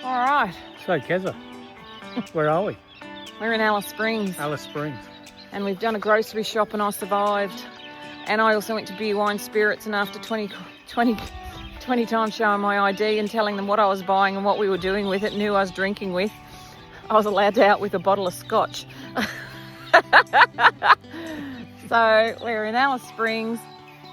All right. So, Keza, where are we? We're in Alice Springs. Alice Springs. And we've done a grocery shop and I survived. And I also went to Beer, Wine, Spirits, and after 20 times showing my ID and telling them what I was buying and what we were doing with it and who I was drinking with, I was allowed to out with a bottle of scotch. So we're in Alice Springs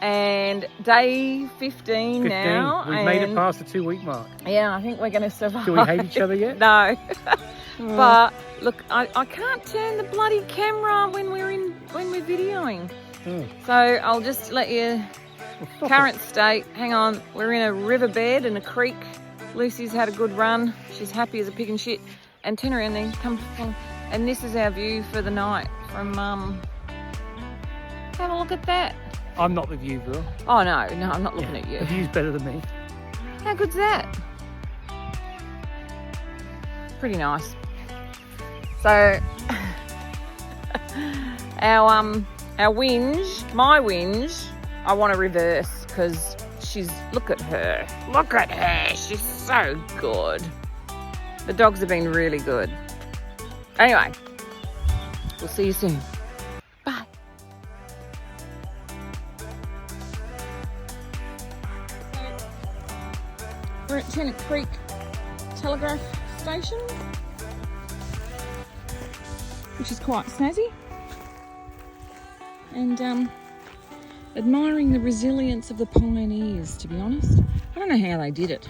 and day 15 now. We've made it past the 2-week mark. Yeah, I think we're going to survive. Do we hate each other yet? No. But look, I can't turn the bloody camera when we're videoing. So I'll just let you, current state, hang on, we're in a riverbed and a creek. Lucy's had a good run. She's happy as a pig and shit. And turn around then, come. And this is our view for the night from, have a look at that. I'm not the view, girl. Oh no, I'm not looking at you. The view's better than me. How good's that? Pretty nice. So, our whinge, my whinge, I want to reverse because look at her, she's so good. The dogs have been really good. Anyway, we'll see you soon. Bye. We're at Tennant Creek Telegraph Station, which is quite snazzy, and admiring the resilience of the pioneers, to be honest. I don't know how they did it.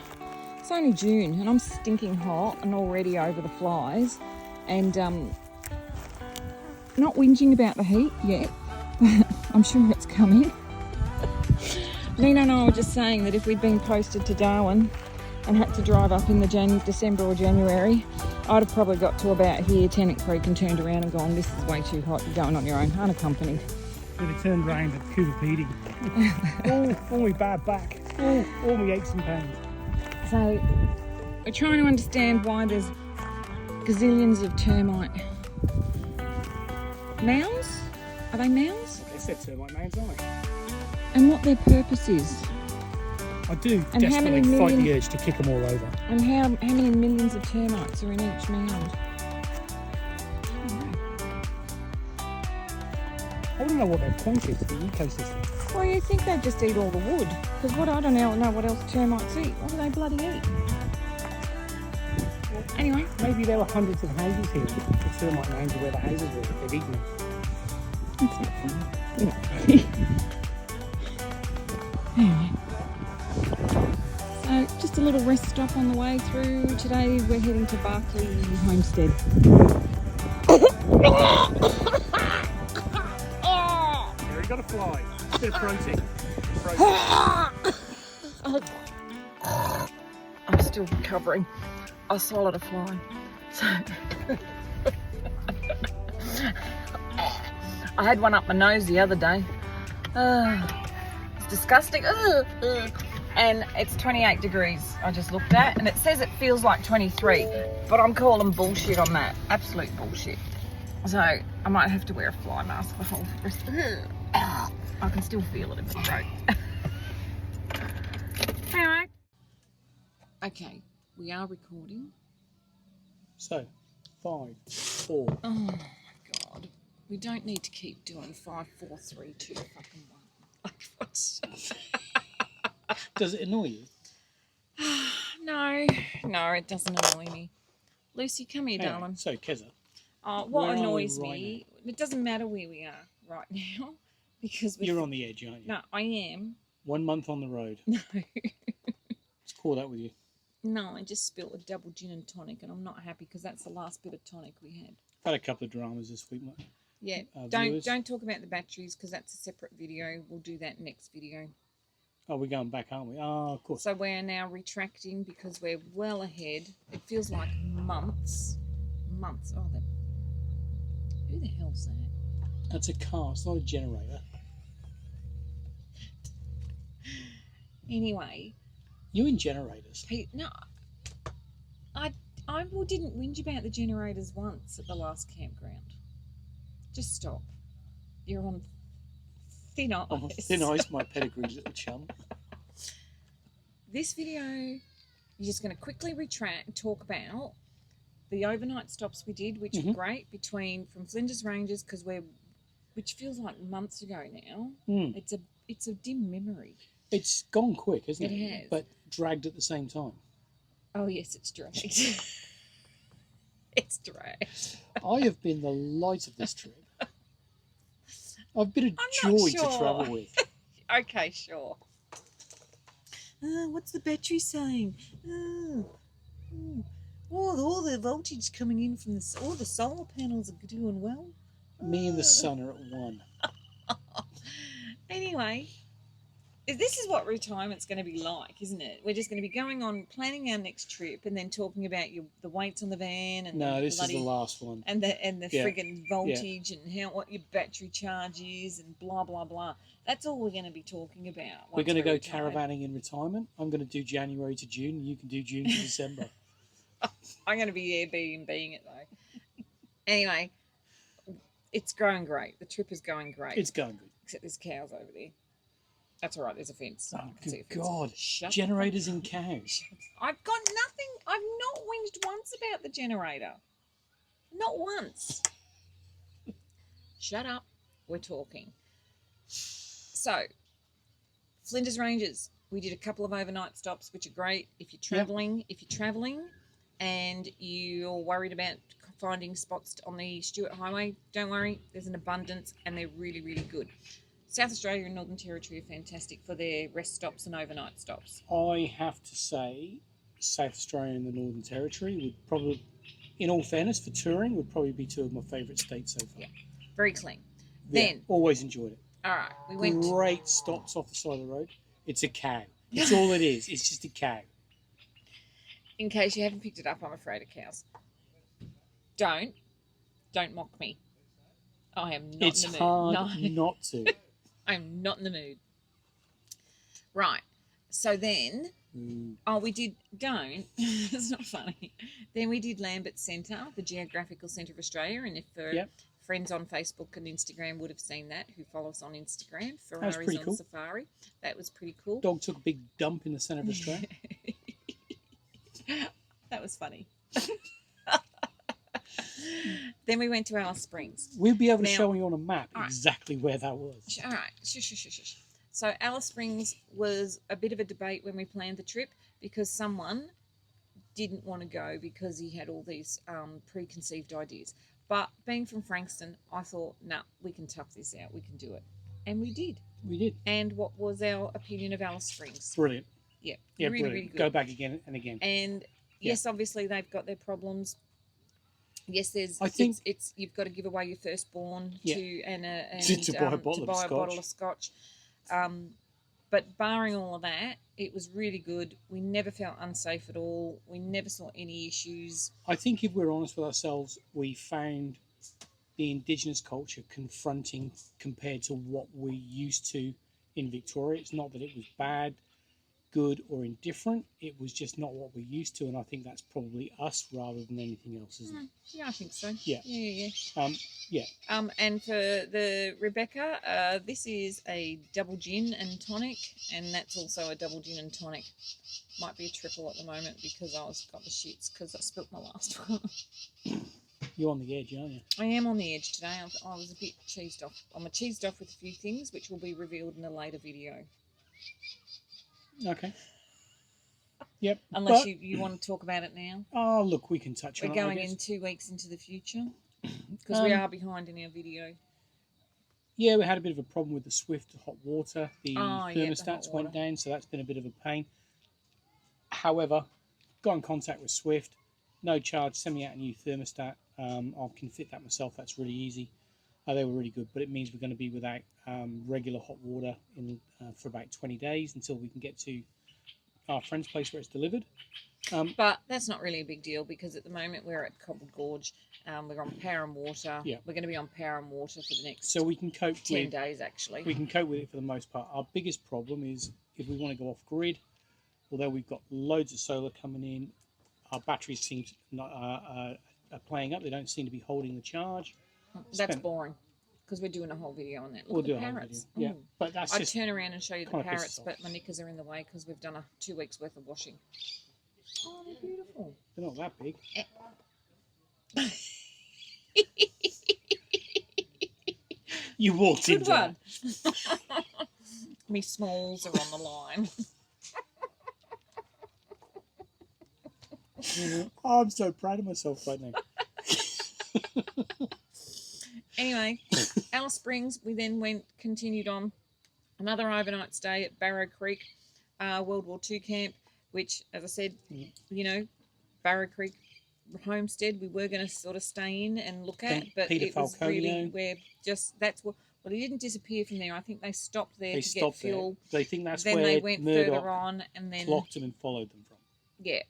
It's only June and I'm stinking hot and already over the flies, and not whinging about the heat yet, but I'm sure it's coming. Nina and I were just saying that if we'd been posted to Darwin and had to drive up in the December or January, I'd have probably got to about here, Tennant Creek, and turned around and gone, this is way too hot, you're going on your own, unaccompanied. We'd have turned round at Cooper Beatty. all my bad back, all my aches and pains. So, we're trying to understand why there's gazillions of termite mounds. Are they mounds? They said termite mounds, aren't they? And what their purpose is. I do And desperately fight the urge to kick them all over. And how many millions of termites are in each mound? I want to know what their point is to the ecosystem. Well, you think they just eat all the wood? Because I don't know what else termites eat. What do they bloody eat? Anyway. Maybe there were hundreds of houses here. The termite mounds are where the houses were. They've eaten them. That's not funny. Anyway. So, just a little rest stop on the way through. Today we're heading to Barclay Homestead. There, you got a fly. It's a bit of protein. I'm still recovering. I swallowed a fly. So I had one up my nose the other day. It's disgusting. And it's 28 degrees I just looked at, and it says it feels like 23, but I'm calling bullshit on that. Absolute bullshit. So I might have to wear a fly mask the whole rest. I can still feel it in my throat. Anyway. Okay, we are recording. So, 5, 4. Oh my god. We don't need to keep doing 5, 4, 3, 2, fucking 1. Like, what's... Does it annoy you? No, it doesn't annoy me. Lucy, come here, darling. So, Keza. What annoys me, it doesn't matter where we are right now, because you're on the edge, aren't you? No, I am. 1 month on the road. No. It's caught up with you. No, I just spilled a double gin and tonic, and I'm not happy because that's the last bit of tonic we had. I've had a couple of dramas this week, mate. Yeah, don't talk about the batteries because that's a separate video. We'll do that next video. Oh, we're going back, aren't we? Oh, of course. So we're now retracting because we're well ahead. It feels like months. Oh, who the hell's that? That's a car. It's not a generator. Anyway. You in generators? No. I didn't whinge about the generators once at the last campground. Just stop. You're on thin ice. I'm on thin ice, my pedigree little chum. This video you're just going to quickly talk about the overnight stops we did, which were great from Flinders Ranges, which feels like months ago now. It's a dim memory. It's gone quick, isn't it? It has. But dragged at the same time. Oh yes, it's dragged. It's dragged. I have been the light of this trip. I've been a joy to travel with. Okay, sure. What's the battery saying? All the voltage coming in from all the solar panels are doing well. Me and the sun are at one. Anyway, this is what retirement's going to be like, isn't it? We're just going to be going on planning our next trip and then talking about the weights on the van and this is the last one. And the friggin' voltage and what your battery charge is and blah blah blah. That's all we're going to be talking about. We're going to go caravanning in retirement. I'm going to do January to June. You can do June to December. I'm going to be Airbnb-ing it though. Anyway, it's going great. The trip is going great. It's going good. Except there's cows over there. That's all right. There's a fence. Oh, good God. Shut Generators and cows. I've got nothing. I've not whinged once about the generator. Not once. Shut up. We're talking. So, Flinders Ranges. We did a couple of overnight stops, which are great. If you're travelling, and you're worried about finding spots on the Stuart Hwy, don't worry. There's an abundance, and they're really, really good. South Australia and Northern Territory are fantastic for their rest stops and overnight stops. I have to say, South Australia and the Northern Territory would probably, in all fairness, for touring, would probably be two of my favourite states so far. Yeah, very clean. Yeah, then always enjoyed it. All right, we went. Great stops off the side of the road. It's a cow. It's all it is. It's just a cow. In case you haven't picked it up, I'm afraid of cows. Don't mock me. I am not in the mood. It's hard not to. I'm not in the mood. Right. So then, it's not funny. Then we did Lambert Centre, the Geographical Centre of Australia. And if friends on Facebook and Instagram would have seen that, who follow us on Instagram, Ferrari'sOnSafari. That was pretty cool. Dog took a big dump in the centre of Australia. That was funny. Then we went to Alice Springs. We'll be able to show you on a map exactly where that was. All right. Shush. So Alice Springs was a bit of a debate when we planned the trip because someone didn't want to go because he had all these preconceived ideas. But being from Frankston, I thought, we can tough this out. We can do it. And we did. We did. And what was our opinion of Alice Springs? Brilliant. Yeah, really, brilliant. Really good. Go back again and again. And yes, obviously they've got their problems. Yes, I think it's you've got to give away your firstborn to buy a bottle of scotch. But barring all of that, it was really good. We never felt unsafe at all. We never saw any issues. I think if we're honest with ourselves, we found the Indigenous culture confronting compared to what we're used to in Victoria. It's not that it was bad, good or indifferent. It was just not what we're used to, and I think that's probably us rather than anything else, isn't it? Yeah, I think so. Yeah. And for the Rebecca, this is a double gin and tonic, and that's also a double gin and tonic. Might be a triple at the moment because I got the shits because I spilt my last one. You're on the edge, aren't you? I am on the edge today. I was a bit cheesed off. I'm cheesed off with a few things, which will be revealed in a later video. Okay. Yep. Unless you want to talk about it now. Oh, look, we can touch on it. We're going in 2 weeks into the future because we are behind in our video. Yeah, we had a bit of a problem with the Swift hot water. The thermostats went down, so that's been a bit of a pain. However, got in contact with Swift. No charge, send me out a new thermostat. I can fit that myself. That's really easy. They were really good, but it means we're going to be without regular hot water for about 20 days until we can get to our friend's place where it's delivered. But that's not really a big deal because at the moment we're at Gorges. We're on power and water. Yeah. We're going to be on power and water for the next so we can cope 10 days, actually. We can cope with it for the most part. Our biggest problem is if we want to go off grid, although we've got loads of solar coming in, our batteries seem to are playing up. They don't seem to be holding the charge. That's boring because we're doing a whole video on that. Look at the parrots. Yeah, but that's I'd turn around and show you the parrots, off. but my knickers are in the way because we've done 2 weeks worth of washing. Oh, they're beautiful. They're not that big. You walked Good into one. Me smalls are on the line. that. Oh, I'm so proud of myself right now. Anyway, Alice Springs, we then continued on another overnight stay at Barrow Creek World War II camp, which, as I said, you know, Barrow Creek homestead we were going to sort of stay in and look at, but Peter it was Falconio. really where just that's what. Well, he didn't disappear from there. I think they stopped there to get fuel. There. They think that's then where they went Murdoch further on, and then clocked them and followed them from. Yeah,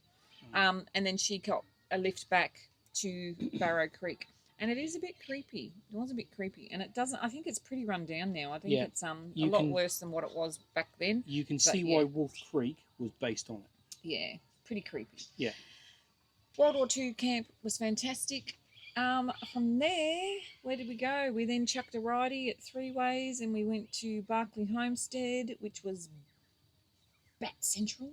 and then she got a lift back to Barrow Creek, and it is a bit creepy. It was a bit creepy, and it doesn't. I think it's pretty run down now. I think it's a lot worse than what it was back then. You can see why Wolf Creek was based on it. Yeah, pretty creepy. Yeah. World War II camp was fantastic. From there, where did we go? We then chucked a ridey at Three Ways, and we went to Barclay Homestead, which was Bat Central.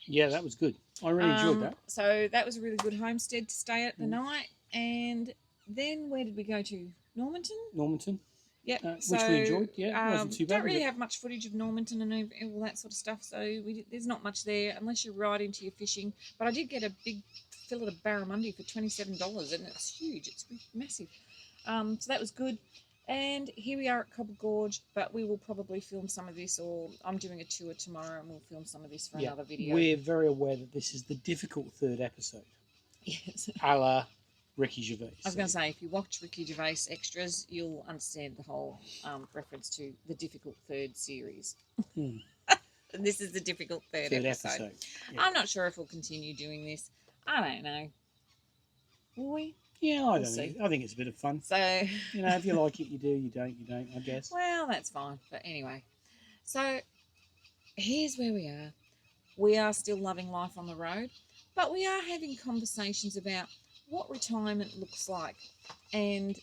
Yeah, that was good. I really enjoyed that. So that was a really good homestead to stay at the night. And then where did we go to? Normanton? Yep. Which we enjoyed. Yeah, it wasn't too bad. Don't really have much footage of Normanton and all that sort of stuff. So there's not much there unless you're right into your fishing. But I did get a big fillet of barramundi for $27, and it's huge. It's massive. So that was good. And here we are at Cobble Gorge, but we will probably film some of this, or I'm doing a tour tomorrow and we'll film some of this for another video. We're very aware that this is the difficult third episode. Yes. A la Ricky Gervais. I was going to say, if you watch Ricky Gervais extras, you'll understand the whole reference to the difficult third series. And this is the difficult third episode. Yeah. I'm not sure if we'll continue doing this. I don't know. Will we? Yeah, I don't know. I think it's a bit of fun. So, if you like it, you do. You don't, I guess. Well, that's fine. But anyway, so here's where we are. We are still loving life on the road, but we are having conversations about what retirement looks like, and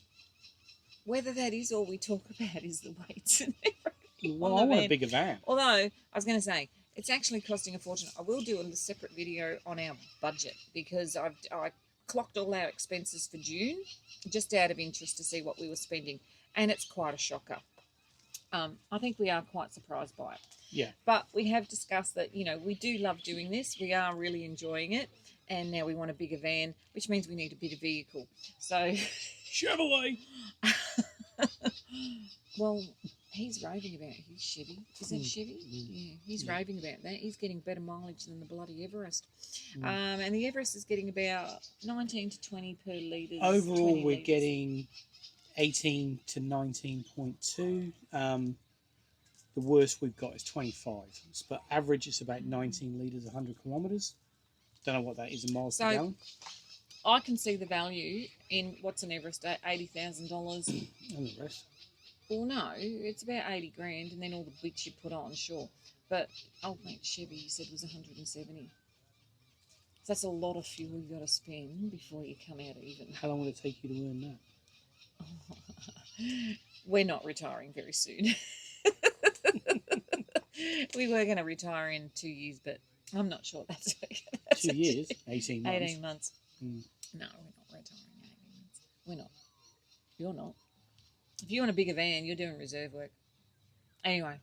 whether that is all we talk about is the weights and everything. Well, I want a bigger van. Although, I was going to say, it's actually costing a fortune. I will do a separate video on our budget, because I clocked all our expenses for June just out of interest to see what we were spending, and it's quite a shocker. I think we are quite surprised by it. Yeah. But we have discussed that, we do love doing this. We are really enjoying it, and now we want a bigger van, which means we need a bigger vehicle. So Chevrolet. Well, he's raving about his Chevy. Is that Chevy? Yeah, he's raving about that. He's getting better mileage than the bloody Everest. And the Everest is getting about 19 to 20 per litre. Overall, we're getting 18 to 19.2. The worst we've got is 25. But average, it's about 19 litres, 100 kilometres. Don't know what that is in miles per gallon. I can see the value in what's an Everest at $80,000. And the rest. Well, no, it's about 80 grand, and then all the bits you put on, sure. But old mate Chevy, you said, was 170. So that's a lot of fuel you got to spend before you come out even. How long will it take you to earn that? We're not retiring very soon. We were going to retire in 2 years, but I'm not sure that's 2 years? 18 months? 18 months. No, we're not retiring in 18 months. We're not. You're not. If you want a bigger van, you're doing reserve work. Anyway.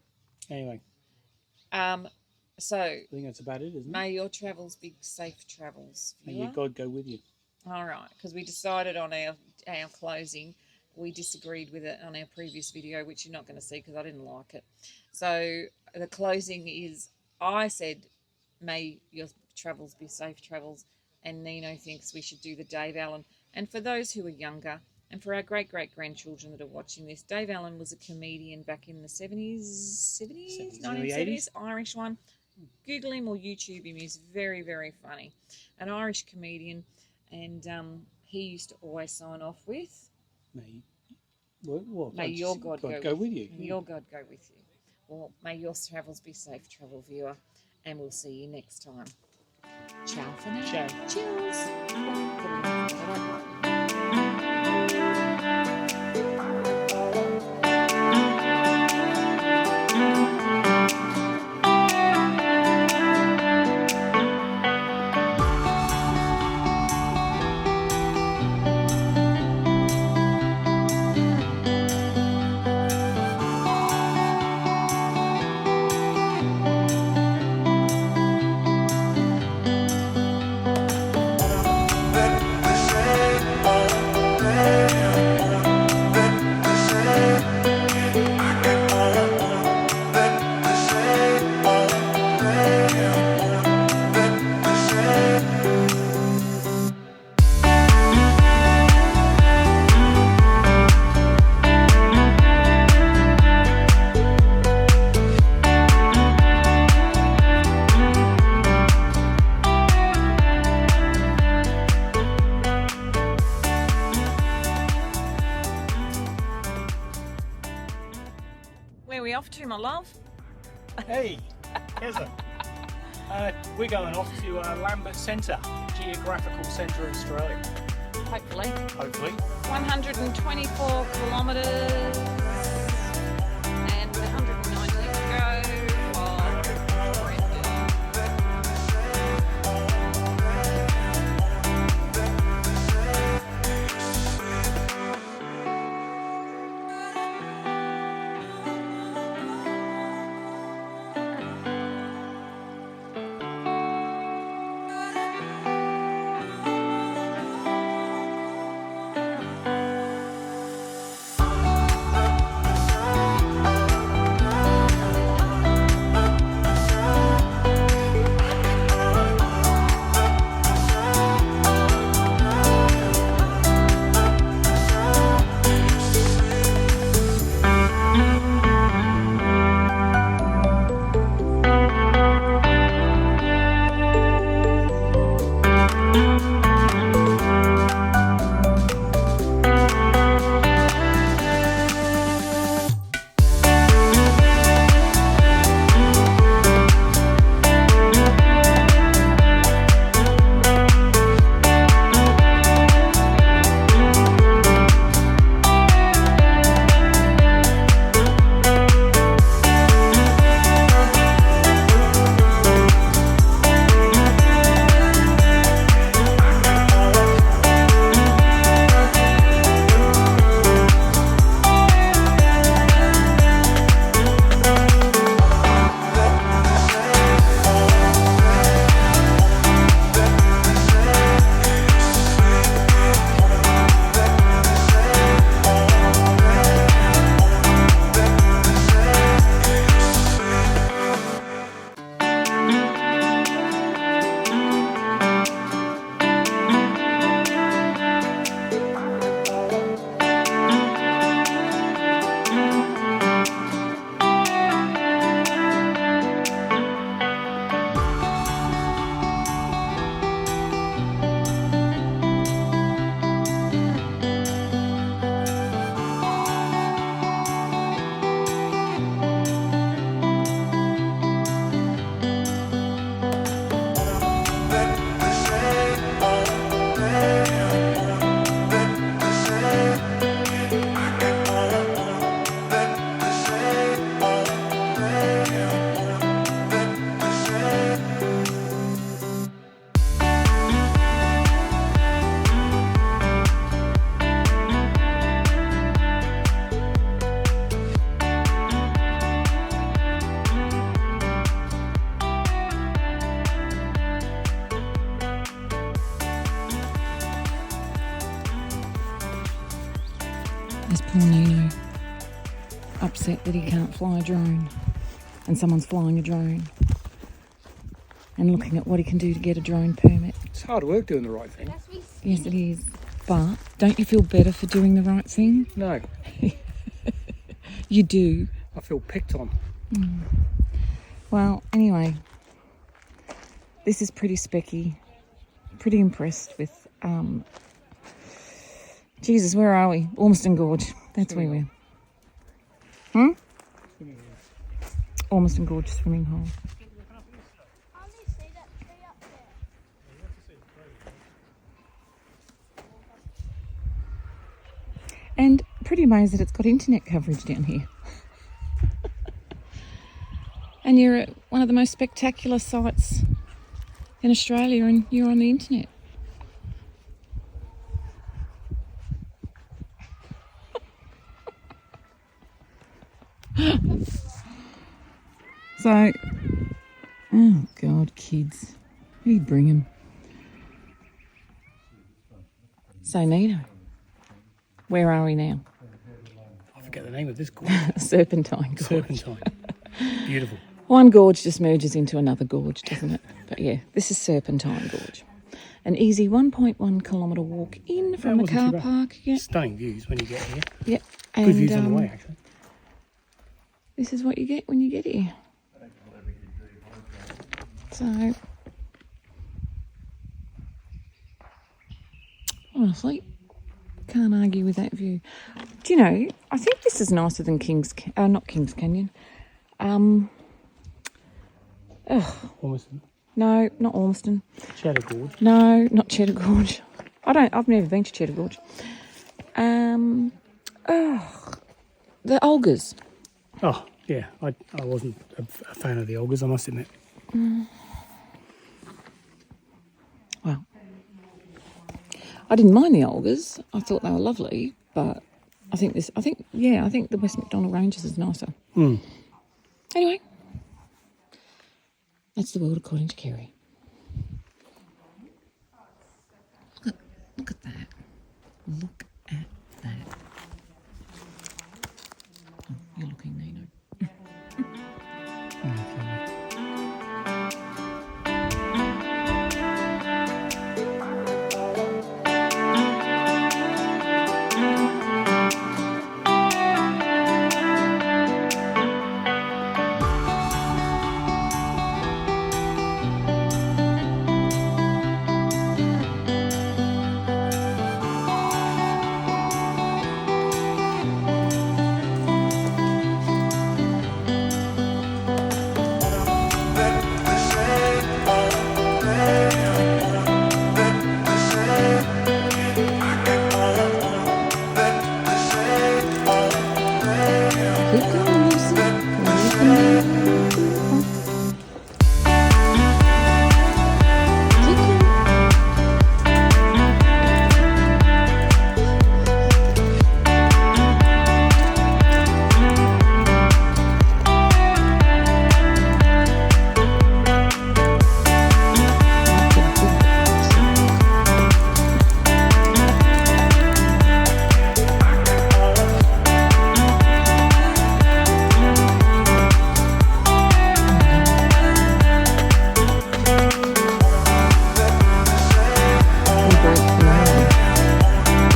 So I think that's about it, isn't it? May your travels be safe travels. May your God go with you. All right, because we decided on our closing. We disagreed with it on our previous video, which you're not going to see because I didn't like it. So the closing is, I said, may your travels be safe travels, and Nino thinks we should do the Dave Allen. And for those who are younger, and for our great-great-grandchildren that are watching this, Dave Allen was a comedian back in the 1970s, Irish one. Google him or YouTube him. He's very, very funny. An Irish comedian, and he used to always sign off with, May your God go with you. May your God go with you. Well, may your travels be safe, travel viewer, and we'll see you next time. Ciao for now. Ciao. Cheers. off to, my love? Hey, Keza. We're going off to Lambert Centre, geographical centre of Australia. Hopefully. Hopefully. 124 kilometres and 190 to go for Brendan. There's poor Nino, upset that he can't fly a drone, and someone's flying a drone, and looking at what he can do to get a drone permit. It's hard work doing the right thing. Yes, it is. But don't you feel better for doing the right thing? No. You do. I feel picked on. Well, anyway, this is pretty specky. Pretty impressed with, Jesus, where are we? Ormiston Gorge. That's where we are. Ormiston Gorge swimming hole. And pretty amazed that it's got internet coverage down here. And you're at one of the most spectacular sites in Australia and you're on the internet. So, oh God, kids, who you bring them? So, Nino, where are we now? I forget the name of this gorge. Serpentine Gorge. Serpentine. Beautiful. One gorge just merges into another gorge, doesn't it? But yeah, this is Serpentine Gorge. An easy 1.1 kilometre walk in from the car park. Yeah. Stunning views when you get here. Yep. Good And, views on the way, actually. This is what you get when you get here. So, honestly, Can't argue with that view. Do you know, I think this is nicer than not Kings Canyon. Ormiston. No, not Ormiston. Cheddar Gorge. No, not Cheddar Gorge. I've never been to Cheddar Gorge. The Olgas. Oh, yeah. I wasn't a fan of the Olgas, I must admit. Well, I didn't mind the Olgas. I thought they were lovely, but I think the West MacDonald Ranges is nicer. Anyway, that's the world according to Kerry. Look at that. Look at that. Oh, you're looking, Nino.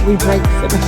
We break for the